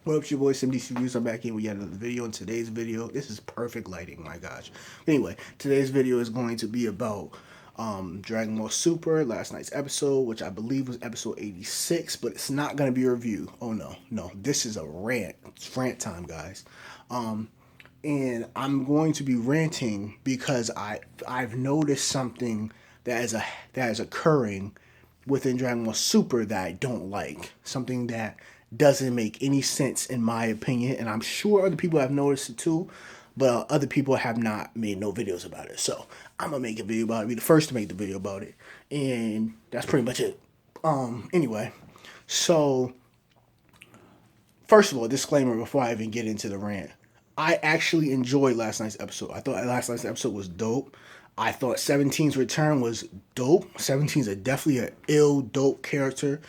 What up, it's your boy SimDC'sReviews. I'm back here with yet another video. In today's video, this is perfect lighting, my gosh. Anyway, today's video is going to be about Dragon Ball Super, last night's episode, which I believe was episode 86, but it's not going to be a review. Oh, no. This is a rant. It's rant time, guys. And I'm going to be ranting because I've noticed something that is occurring within Dragon Ball Super that I don't like. Something that doesn't make any sense in my opinion, and I'm sure other people have noticed it too, but other people have not made no videos about it. So I'm gonna make a video about it, be the first to make the video about it, and that's pretty much it. Anyway, so first of all, disclaimer before I even get into the rant. I actually enjoyed last night's episode. I thought last night's episode was dope. I thought 17's return was dope. 17's definitely an ill, dope character.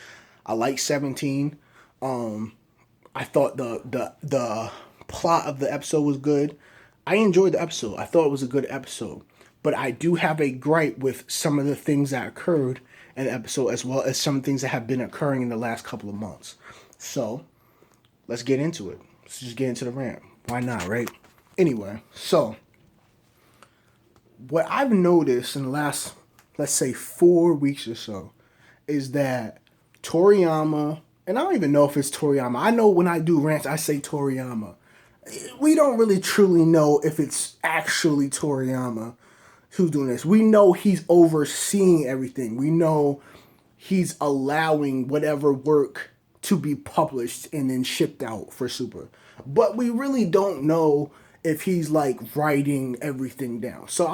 I like 17. I thought the plot of the episode was good. I enjoyed the episode. I thought it was a good episode. But I do have a gripe with some of the things that occurred in the episode, as well as some things that have been occurring in the last couple of months. So, let's get into it. Let's just get into the rant. Why not, right? Anyway, so what I've noticed in the last, let's say, 4 weeks or so, is that Toriyama, and I don't even know if it's Toriyama. I know when I do rants, I say Toriyama. We don't really truly know if it's actually Toriyama who's doing this. We know he's overseeing everything. We know he's allowing whatever work to be published and then shipped out for Super. But we really don't know if he's like writing everything down. So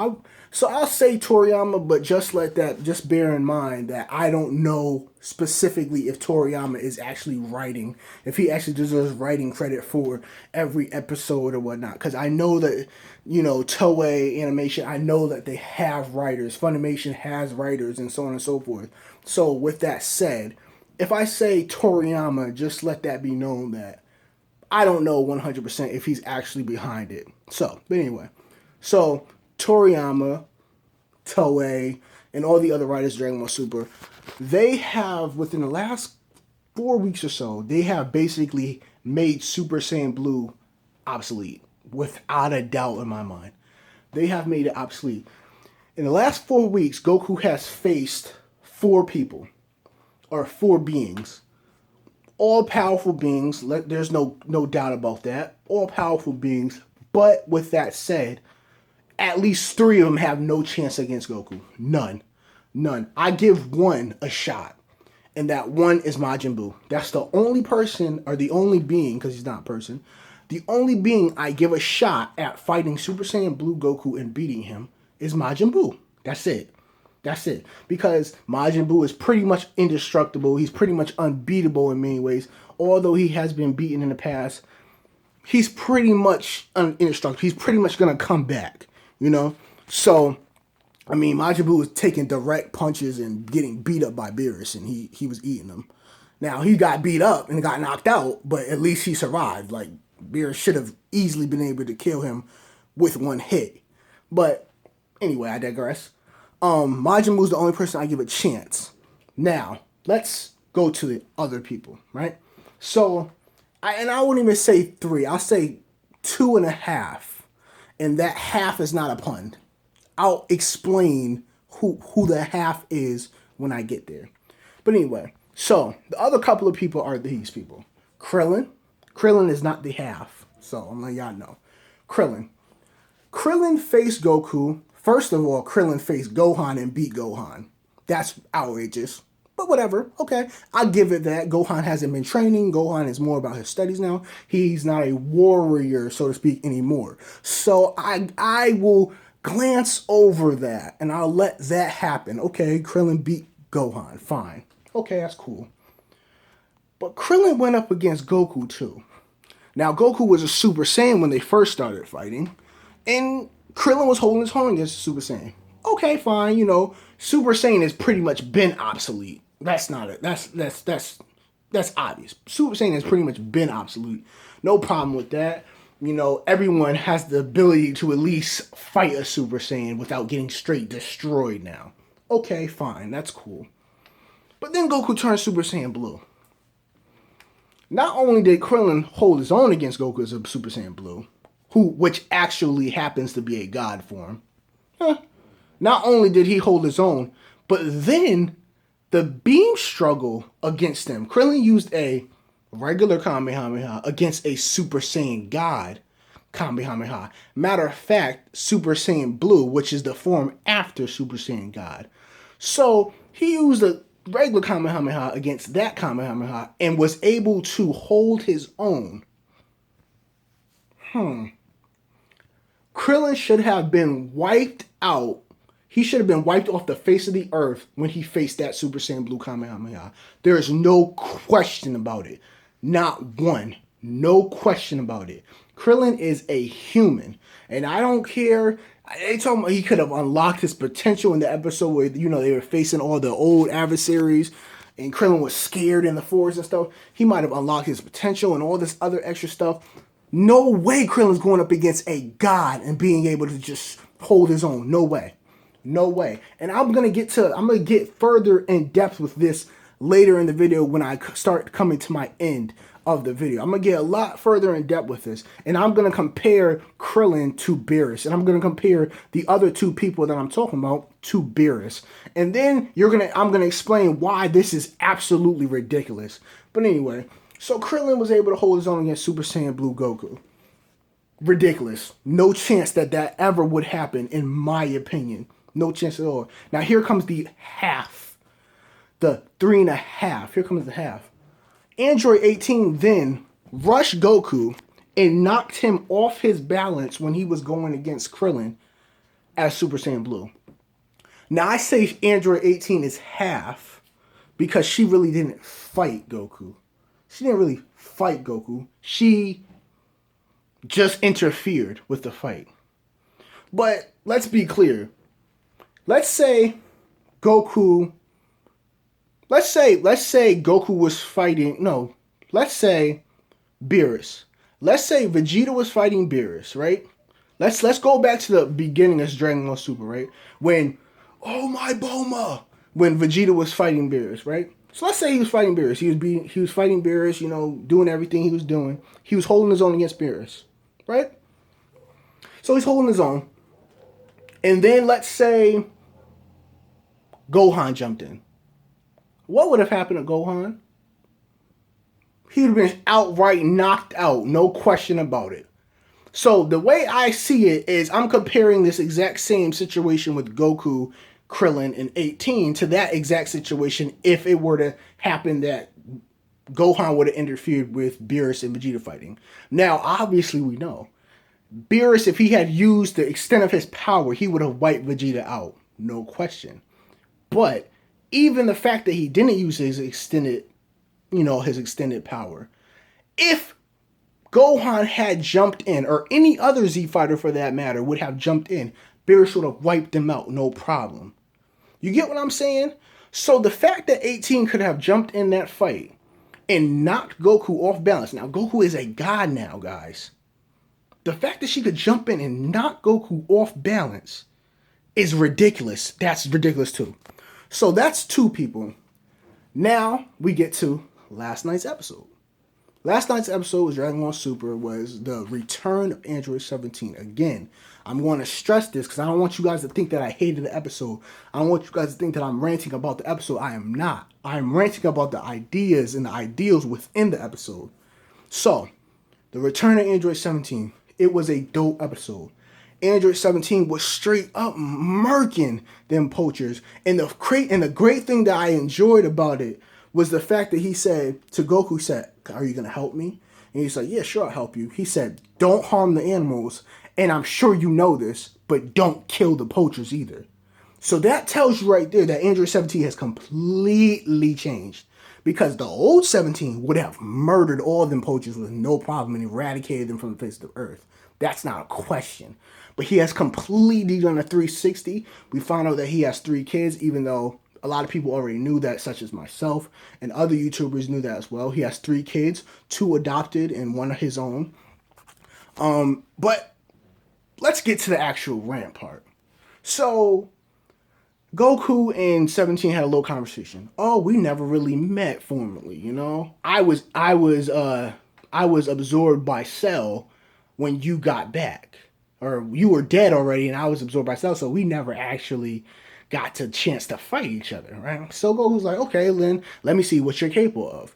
I'll say Toriyama, but just bear in mind that I don't know specifically if Toriyama is actually writing, if he actually deserves writing credit for every episode or whatnot. Because I know that, Toei Animation, I know that they have writers. Funimation has writers and so on and so forth. So with that said, if I say Toriyama, just let that be known that I don't know 100% if he's actually behind it. But anyway. So, Toriyama, Toei, and all the other writers of Dragon Ball Super, they have, within the last 4 weeks or so, they have basically made Super Saiyan Blue obsolete. Without a doubt in my mind. They have made it obsolete. In the last 4 weeks, Goku has faced 4 people. Or 4 beings. All powerful beings. There's no doubt about that. All powerful beings. But with that said, at least 3 of them have no chance against Goku. None. I give one a shot. And that one is Majin Buu. That's the only person, or the only being, because he's not a person, the only being I give a shot at fighting Super Saiyan Blue Goku and beating him is Majin Buu. That's it. Because Majin Buu is pretty much indestructible. He's pretty much unbeatable in many ways. Although he has been beaten in the past, he's pretty much indestructible. He's pretty much going to come back, So, Majin Buu was taking direct punches and getting beat up by Beerus, and he was eating them. Now, he got beat up and got knocked out, but at least he survived. Like, Beerus should have easily been able to kill him with one hit. But, anyway, I digress. Majin Buu's the only person I give a chance. Now, let's go to the other people, right? So, I wouldn't even say 3. I'll say 2.5. And that half is not a pun. I'll explain who the half is when I get there. But anyway, so the other couple of people are these people. Krillin. Krillin is not the half. So, I'm letting y'all know. Krillin faced Goku. First of all, Krillin faced Gohan and beat Gohan. That's outrageous. But whatever. Okay. I'll give it that. Gohan hasn't been training. Gohan is more about his studies now. He's not a warrior, so to speak, anymore. So I will glance over that and I'll let that happen. Okay, Krillin beat Gohan. Fine. Okay, that's cool. But Krillin went up against Goku too. Now, Goku was a Super Saiyan when they first started fighting. And Krillin was holding his own against Super Saiyan. Okay, fine, Super Saiyan has pretty much been obsolete. That's not it. That's obvious. Super Saiyan has pretty much been obsolete. No problem with that. Everyone has the ability to at least fight a Super Saiyan without getting straight destroyed now. Okay, fine, that's cool. But then Goku turned Super Saiyan Blue. Not only did Krillin hold his own against Goku as a Super Saiyan Blue, which actually happens to be a god form, not only did he hold his own, but then the beam struggle against him, Krillin used a regular Kamehameha against a Super Saiyan God Kamehameha. Matter of fact, Super Saiyan Blue, which is the form after Super Saiyan God. So he used a regular Kamehameha against that Kamehameha and was able to hold his own. Krillin should have been wiped out. He should have been wiped off the face of the earth when he faced that Super Saiyan Blue Kamehameha. There is no question about it. Not one. No question about it. Krillin is a human. And I don't care. They told me he could have unlocked his potential in the episode where, they were facing all the old adversaries and Krillin was scared in the forest and stuff. He might have unlocked his potential and all this other extra stuff. No way Krillin's going up against a god and being able to just hold his own. No way. No way. And I'm going to get further in depth with this later in the video when I start coming to my end of the video. I'm going to get a lot further in depth with this. And I'm going to compare Krillin to Beerus. And I'm going to compare the other two people that I'm talking about to Beerus. And then I'm going to explain why this is absolutely ridiculous. But anyway, so Krillin was able to hold his own against Super Saiyan Blue Goku. Ridiculous. No chance that ever would happen, in my opinion. No chance at all. Now here comes the half. The 3.5. Here comes the half. Android 18 then rushed Goku and knocked him off his balance when he was going against Krillin as Super Saiyan Blue. Now I say Android 18 is half because she really didn't fight Goku. She didn't really fight Goku. She just interfered with the fight. But let's be clear. Let's say Goku was fighting, no, let's say Beerus. Let's say Vegeta was fighting Beerus, right? Let's go back to the beginning of Dragon Ball Super, right? When, oh my Boma, when Vegeta was fighting Beerus, right? So let's say he was fighting Beerus. He was fighting Beerus, doing everything he was doing. He was holding his own against Beerus, right? So he's holding his own. And then let's say Gohan jumped in. What would have happened to Gohan? He would have been outright knocked out. No question about it. So the way I see it is I'm comparing this exact same situation with Goku, Krillin, and 18 to that exact situation if it were to happen that Gohan would have interfered with Beerus and Vegeta fighting. Now, obviously we know. Beerus, if he had used the extent of his power, he would have wiped Vegeta out. No question. But even the fact that he didn't use his extended power, if Gohan had jumped in, or any other Z fighter for that matter would have jumped in, Beerus would have wiped him out, no problem. You get what I'm saying? So the fact that 18 could have jumped in that fight and knocked Goku off balance. Now, Goku is a god now, guys. The fact that she could jump in and knock Goku off balance is ridiculous. That's ridiculous too. So that's two people. Now we get to last night's episode. Last night's episode was Dragon Ball Super, was the return of Android 17. Again, I'm going to stress this because I don't want you guys to think that I hated the episode. I don't want you guys to think that I'm ranting about the episode. I am not. I'm ranting about the ideas and the ideals within the episode. So, the return of Android 17. It was a dope episode. Android 17 was straight up murking them poachers. And the great thing that I enjoyed about it was the fact that he said to Goku, said, "Are you going to help me?" And he's like, "Yeah, sure, I'll help you." He said, "Don't harm the animals. And I'm sure you know this, but don't kill the poachers either." So that tells you right there that Android 17 has completely changed. Because the old 17 would have murdered all them poachers with no problem and eradicated them from the face of the earth. That's not a question. But he has completely done a 360. We found out that he has 3 kids, even though a lot of people already knew that, such as myself, and other YouTubers knew that as well. He has 3 kids, 2 adopted and 1 of his own. But let's get to the actual rant part. So, Goku and 17 had a little conversation. Oh, we never really met formally, you know? I was absorbed by Cell when you got back. Or you were dead already and I was absorbed by Cell, so we never actually got to chance to fight each other, right? So Goku's like, okay, then let me see what you're capable of.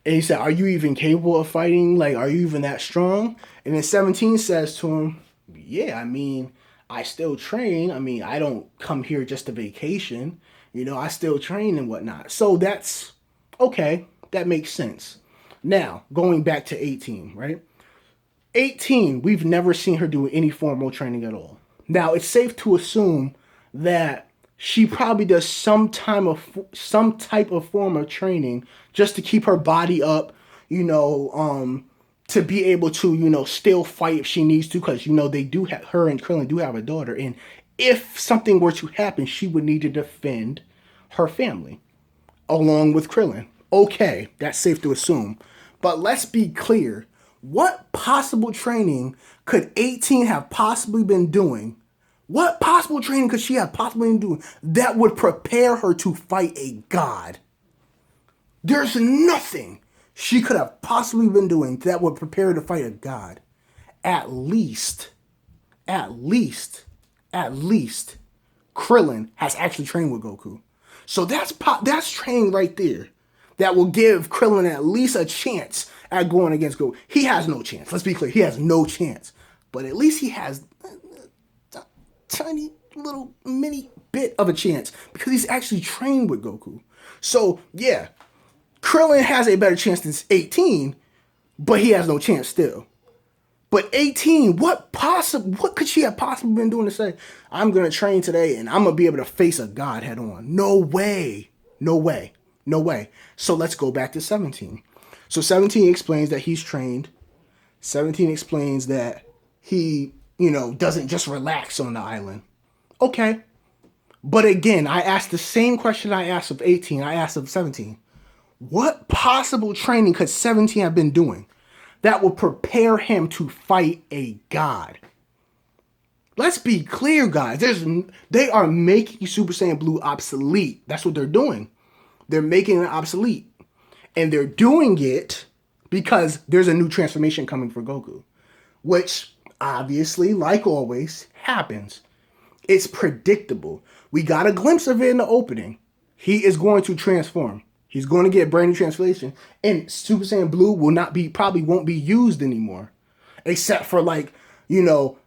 And he said, are you even capable of fighting? Like, are you even that strong? And then 17 says to him, yeah, I mean, I still train. I mean, I don't come here just to vacation. You know, I still train and whatnot. So that's okay. That makes sense. Now, going back to 18, right? 18, we've never seen her do any formal training at all. Now, it's safe to assume that she probably does some type of form of training just to keep her body up, you know, to be able to, you know, still fight if she needs to, because you know they do have her and Krillin do have a daughter, and if something were to happen, she would need to defend her family along with Krillin. Okay, that's safe to assume. But let's be clear. What possible training could 18 have possibly been doing? What possible training could she have possibly been doing that would prepare her to fight a god? There's nothing she could have possibly been doing that would prepare her to fight a god. At least, at least, at least, Krillin has actually trained with Goku. So that's training right there that will give Krillin at least a chance at going against Goku. He has no chance. Let's be clear. He has no chance. But at least he has a tiny little mini bit of a chance because he's actually trained with Goku. So, yeah, Krillin has a better chance than 18, but he has no chance still. But 18, what could she have possibly been doing to say, I'm going to train today and I'm going to be able to face a god head on? No way. No way. No way. So let's go back to 17. So 17 explains that he's trained. 17 explains that he, you know, doesn't just relax on the island. Okay. But again, I asked the same question I asked of 18. I asked of 17. What possible training could 17 have been doing that would prepare him to fight a god? Let's be clear, guys. They are making Super Saiyan Blue obsolete. That's what they're doing. They're making it obsolete. And they're doing it because there's a new transformation coming for Goku, which obviously, like always, happens. It's predictable. We got a glimpse of it in the opening. He is going to transform. He's going to get a brand new transformation, and Super Saiyan Blue probably won't be used anymore, except for like, you know,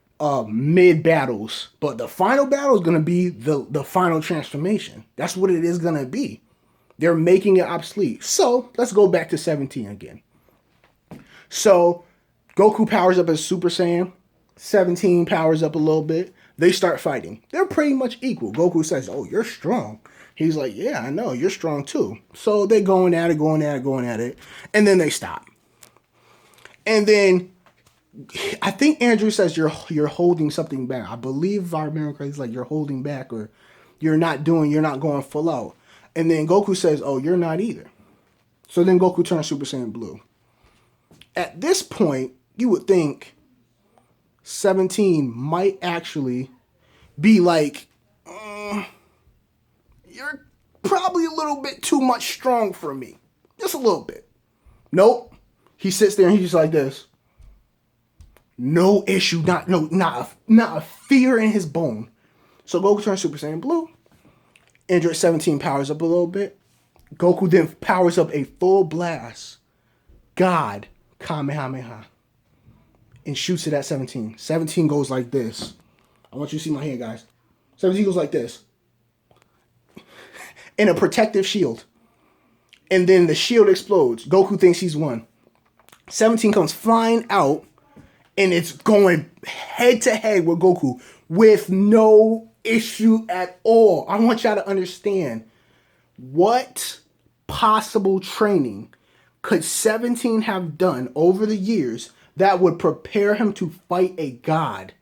mid battles. But the final battle is going to be the final transformation. That's what it is going to be. They're making it obsolete. So let's go back to 17 again. So Goku powers up as Super Saiyan. 17 powers up a little bit. They start fighting. They're pretty much equal. Goku says, oh, you're strong. He's like, yeah, I know, you're strong too. So they're going at it. And then they stop. And then I think Andrew says you're holding something back. I believe if I remember correctly, it's like you're holding back or you're not going full out. And then Goku says, oh, you're not either. So then Goku turns Super Saiyan Blue. At this point, you would think 17 might actually be like, you're probably a little bit too much strong for me. Just a little bit. Nope. He sits there and he's just like this. No issue, not a fear in his bone. So Goku turns Super Saiyan Blue. Android 17 powers up a little bit. Goku then powers up a full blast God Kamehameha and shoots it at 17. 17 goes like this. I want you to see my hand, guys. 17 goes like this. In a protective shield. And then the shield explodes. Goku thinks he's won. 17 comes flying out and it's going head to head with Goku with no issue at all. I want y'all to understand what possible training could 17 have done over the years that would prepare him to fight a god.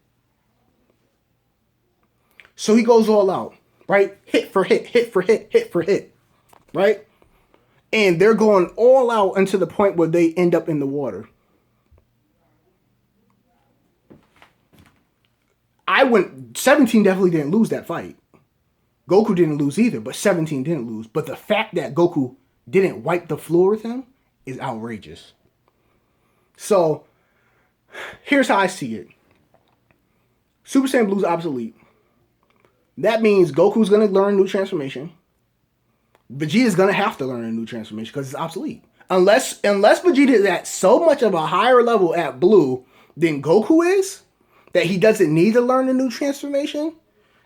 So he goes all out, right? Hit for hit, hit for hit, hit for hit, right? And they're going all out until the point where they end up in the water. 17 definitely didn't lose that fight. Goku didn't lose either, but 17 didn't lose. But the fact that Goku didn't wipe the floor with him is outrageous. So, here's how I see it. Super Saiyan Blue's obsolete. That means Goku's going to learn a new transformation. Vegeta's going to have to learn a new transformation because it's obsolete. Unless Vegeta is at so much of a higher level at Blue than Goku is, that he doesn't need to learn a new transformation,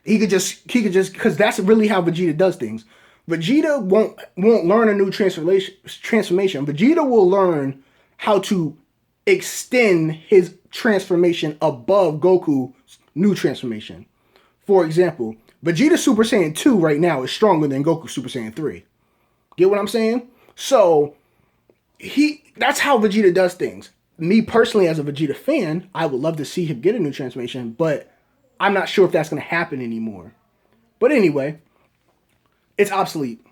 he could just, because that's really how Vegeta does things. Vegeta won't learn a new transformation. Vegeta will learn how to extend his transformation above Goku's new transformation. For example, Vegeta Super Saiyan 2 right now is stronger than Goku Super Saiyan 3. Get what I'm saying? So, that's how Vegeta does things. Me personally, as a Vegeta fan, I would love to see him get a new transformation, but I'm not sure if that's going to happen anymore. But anyway, it's obsolete.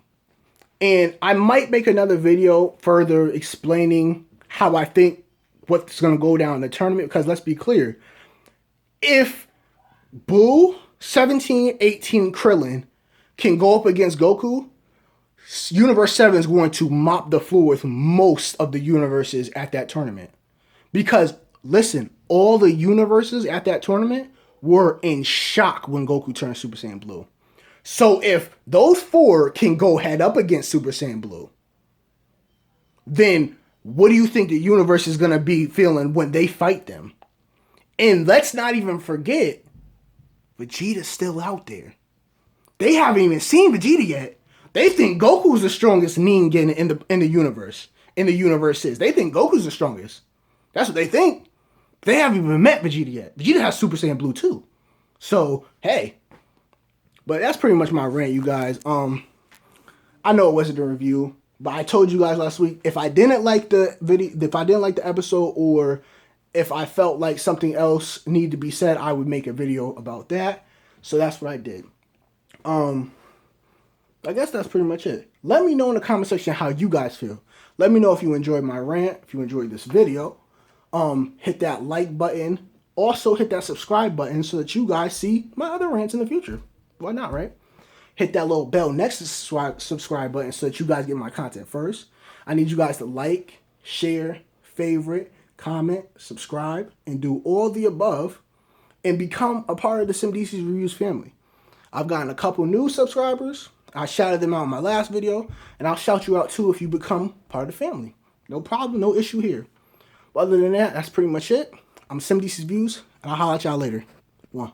And I might make another video further explaining how I think what's going to go down in the tournament, because let's be clear. If Boo, 17, 18, Krillin can go up against Goku, Universe 7 is going to mop the floor with most of the universes at that tournament. Because, listen, all the universes at that tournament were in shock when Goku turned Super Saiyan Blue. So if those 4 can go head up against Super Saiyan Blue, then what do you think the universe is going to be feeling when they fight them? And let's not even forget, Vegeta's still out there. They haven't even seen Vegeta yet. They think Goku's the strongest Ningen in the universe. In the universes. They think Goku's the strongest. That's what they think. They haven't even met Vegeta yet. Vegeta has Super Saiyan Blue too. So, hey. But that's pretty much my rant, you guys. I know it wasn't a review, but I told you guys last week, if I didn't like the video, if I didn't like the episode, or if I felt like something else needed to be said, I would make a video about that. So that's what I did. I guess that's pretty much it. Let me know in the comment section how you guys feel. Let me know if you enjoyed my rant, if you enjoyed this video. Hit that like button. Also hit that subscribe button so that you guys see my other rants in the future. Why not, right? Hit that little bell next to the subscribe button so that you guys get my content first. I need you guys to like, share, favorite, comment, subscribe, and do all the above and become a part of the SimDC'sReviews family. I've gotten a couple new subscribers. I shouted them out in my last video, and I'll shout you out too if you become part of the family. No problem, no issue here. But other than that, that's pretty much it. I'm SimDC'sReviews, and I'll holler at y'all later. One.